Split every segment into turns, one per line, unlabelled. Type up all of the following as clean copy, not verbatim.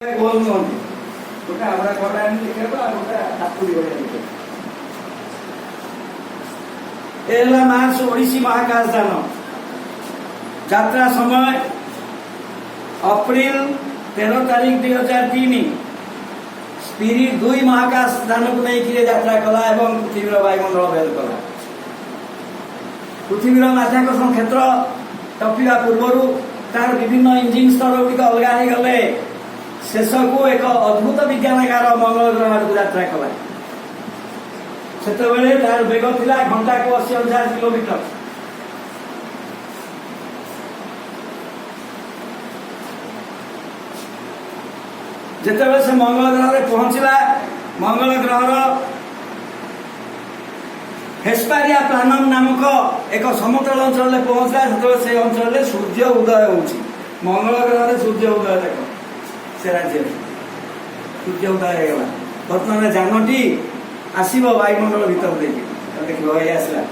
गोल नुहति गोटे आबड़ा कड़ा आनी देखा आ गोटे हाथुड़ी भाई एला मार्च ओडिसी महाकाश दान यात्रा समय अप्रैल 13 तारीख 2003 स्पिरिट 2 महाकाश दान को नहीं यात्रा कला एवं पृथ्वीर वायुमंडल भेद कला पृथ्वीर माध्याकर्षण क्षेत्र टपिवा पूर्व तार विभिन्न इंजिन स्तर गुड़िक अलग हो गले शेष को एक अद्भुत विज्ञानगार मंगल ग्रह को यात्रा कला से तार बेग थिला घंटा को 80,000 किलोमीटर जिते से मंगल ग्रह रे पहुंचला मंगल ग्रहर हेस्पारिया प्लानम नामक एक समतल अंचल में पहुंचला से अंचल में सूर्य उदय होउची मंगल ग्रह रे सूर्य उदय देख से राज्य सूर्य उदय हो बर्तमान जानटी आसब वायुमंडल भीतर देख आसला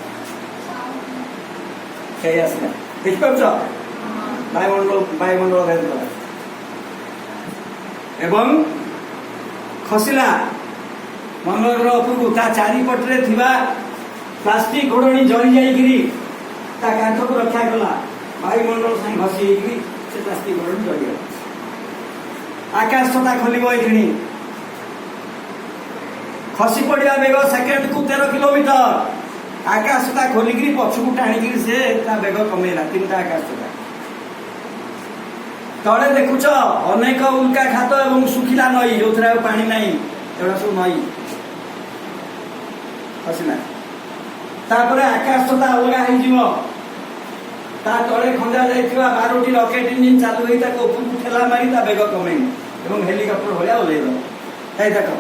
देखिपार वायुमंडल एवं खसला मंगल ग्रह उपरकू ता चारिपटे थिबा प्लास्टिक घोड़णी जरी जाइकरी ता कांथ को रक्षा कला वायुमंडल संग घसी से प्लास्टिक घोड़णी जरी गला आकाश छता खोलिबो एखिणी खसी पड़िया बेग सेकेंड को 13 किलोमीटर आकाश छता खोलिकरी पछकू टाणिकरी से ता बेग कमेला 3टा आकाश छता तले देखुच अनेक उल्का खात एवं सुखिला नई जो पानी नहीं एवं सब नई खसला तापर आकाश छता अलग हो तले खंजा जाइथिबा 12टी रॉकेट इंजिन चालू होई ताको उपरकू ठेला मारी ता बेग कमेई एवं हेलिकॉप्टर भलिया ओले दो ए देखो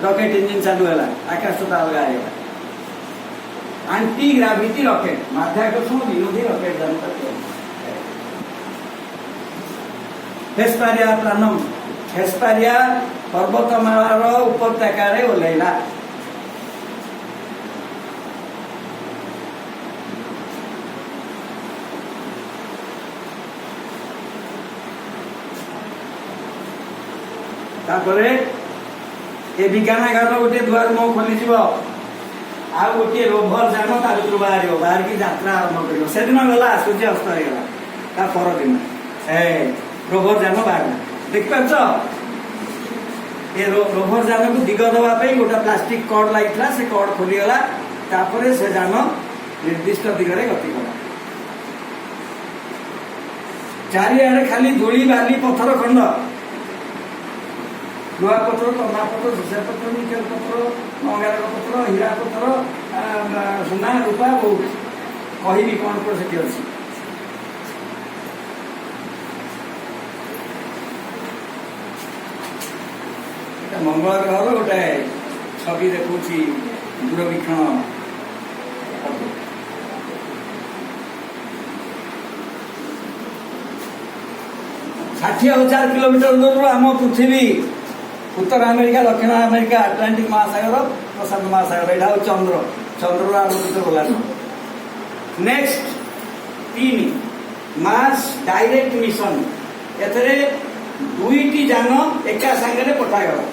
रॉकेट इंजिन चालू है आकाश छता अलग है एंटी ग्रेविटी रॉकेट माध्याकर्षण विरोधी रॉकेट जानता हेस्पारिया प्लानम हेस्पारिया पर्वतमालार उपत्यकार ओल्ला विज्ञानगार गोटे दुआर मुह खोली आ गोटे रोभर जान ता भर बाहर की यात्रा आरंभ कर से दिन गला सूर्य अस्त होगा ता पर दिन रोभर जान बाहर देखिपार रोभर जान को दिग दवाई गोटे प्लास्टिक कॉर्ड लगी से कॉर्ड खोलीगला तापर से जान निर्दिष्ट दिगरे गति कला चारिआडे खाली धूली बाली पत्थर खंड लुहा पत्र तंबा पत्र सीसा पत्र निकेल पत्र अंगारक पत्र हीरा पत्र सोना रूपा बहुत कहबी कौन कौन से अच्छी मंगल ग्रह गोटे छवि देखा दूरवीक्षण 60,000 किलोमीटर दूर आम पृथ्वी उत्तर अमेरिका दक्षिण अमेरिका आटलांटिक महासागर प्रशांत महासागर यहाँ चंद्र चंद्र आलोकित गला नेक्स्ट 3 मार्स डायरेक्ट मिशन एथरे 2टी जान एका संगे पठागला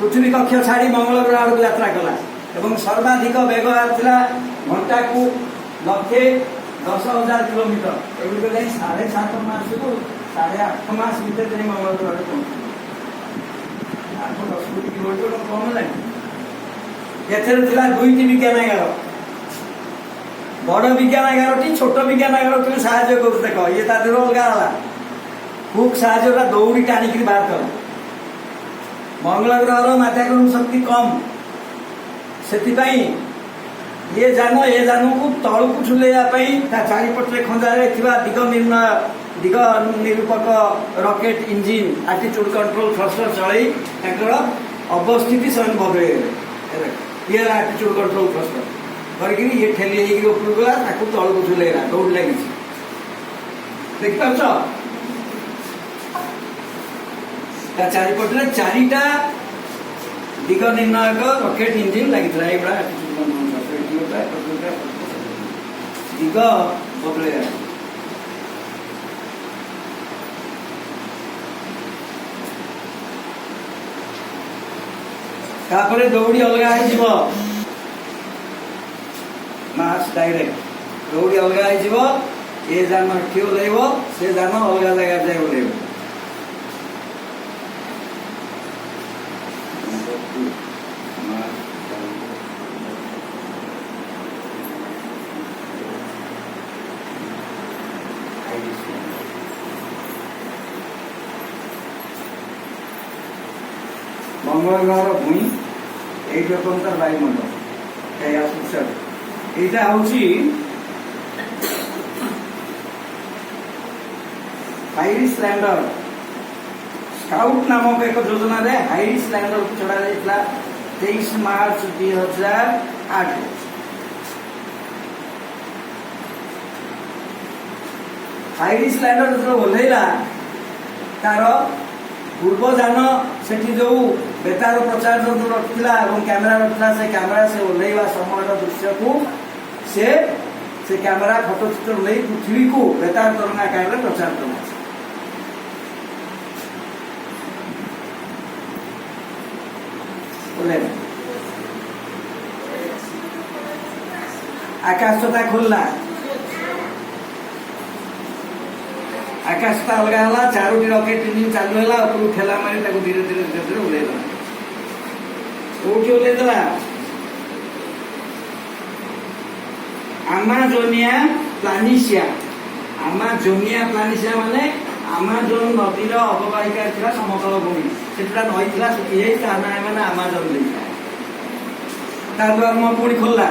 पृथ्वी कक्ष छाड़ी मंगल ग्रह आड़ यात्रा कला एवं सर्वाधिक बेग आला घंटा को 1,10,000 किलोमीटर एगुड़ 7.5 मास को 8.5 मास भर जाए मंगल ग्रह पहुंचे 8-10 किलोमीटर कम है 2टी विज्ञानगार बड़ विज्ञानगार छोट विज्ञानगार साहय कर देख ये देह अलग हुक साहय दौड़ी टाणिक बाहर कला मंगल ग्रह माध्याकर्षण शक्ति कम से ये जान को तल को झुलैवाई चारिपटे खंजारे दिग निर्णय दिग निरूपक रॉकेट इंजिन आटिट्यूड कंट्रोल थ्रस्टर चल अवस्थिति से बदल ये आटिट्यूड कंट्रोल थ्रस्टर करके ये ठेली ऊपर गला तल को झुलैला दौड़ लगी देखिपार चारिपटे 4टा दिग निर्णायक रॉकेट इंजिन लगी दिग बदल तापरे दौड़ी अलग हो मार्च डायरेक्ट दौड़ी अलग हो ये जान एठी ओल्हेब से जान अलग जगह जाए ओल्हेब मंगल ग्रह भूमि ये तार वायुमंडल यहाँ हूँ हाइरिस लैंडर स्काउट नामक एक योजना रे हाइरिस लैंडर को चढ़ा जाइए 23 मार्च 2008 हाइरिस लैंडर जो ओल्हेला तार पूर्वजान से जो बेतार प्रचार जंत्र रखा कैमेरा रखा से कैमेरा से ओल्हेवा समय दृश्य को से कैमेरा फोटोचित्र नहीं पृथ्वी को बेतार तरंग आकार में प्रचार कर आकाशता खोलना आकाशता अलग है 4टी रॉकेट इंजिन चालू है ऊपर ठेला मारी धीरे धीरे धीरे धीरे ओल्हेला कौटी ओल्हेदेला आमाजोनिया प्लानिशिया माने आमाजोन नदीर अवबाहिका थिला समतल भूमि सेटा नई थिला सुखी जाई ता माने आमाजोन लेखा ता द्वार म पुणी खोलला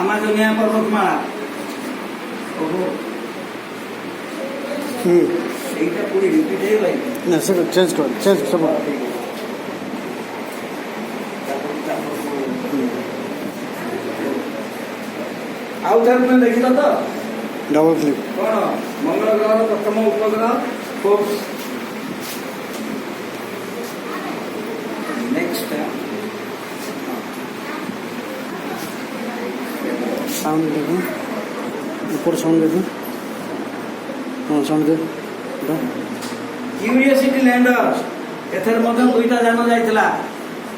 आमाजोनिया पर्वतमाला ओहो এইটা পুরি রিপিট হয়ে গেল
না স্যার চেঞ্জ সব
आउ थे तुम देख तो
डबल क्लिक
कौन मंगल ग्रह प्रथम उपग्रह फोर्स नेक्स्ट
साउंड देखो ऊपर साउंड देखो हाँ साउंड दे
क्यूरियोसिटी लैंडर एथर मध्य दुईटा जान जाइतला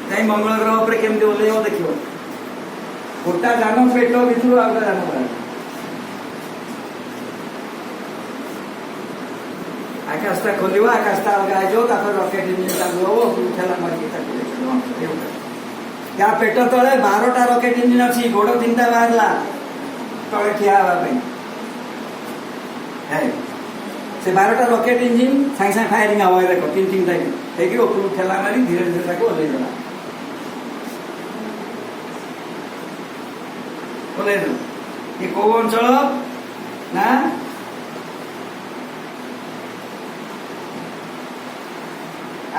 ताई मंगल ग्रह पर केमती ओल्हेब देखियो गोटा जान पेट भितर आउटा जान आकाशटा खोल आकाशटा अलग हो रॉकेट इंजिन चालू हम ठेला मारिक क्या पेट तले 12टा रॉकेट इंजिन अच्छी गोड़ 3टा बाहर तले ठिया से 12टा रॉकेट इंजिन सागे सागे फायरिंग हम देख 3 टाइम देखिए ऊपर ठेला मारी धीरे धीरे ओल्हेदेला ये कौ अंचल ना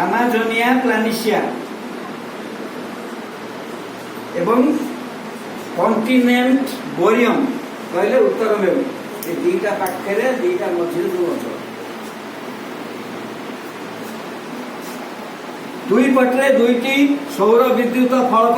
आमाजोनिया प्लानिशिया एवं कॉन्टिनेंट बोरियम कहले उत्तर मेरु ये दीटा पाखे दीटा मझे जो अंचल दुई पटे दुईटी सौर विद्युत फलक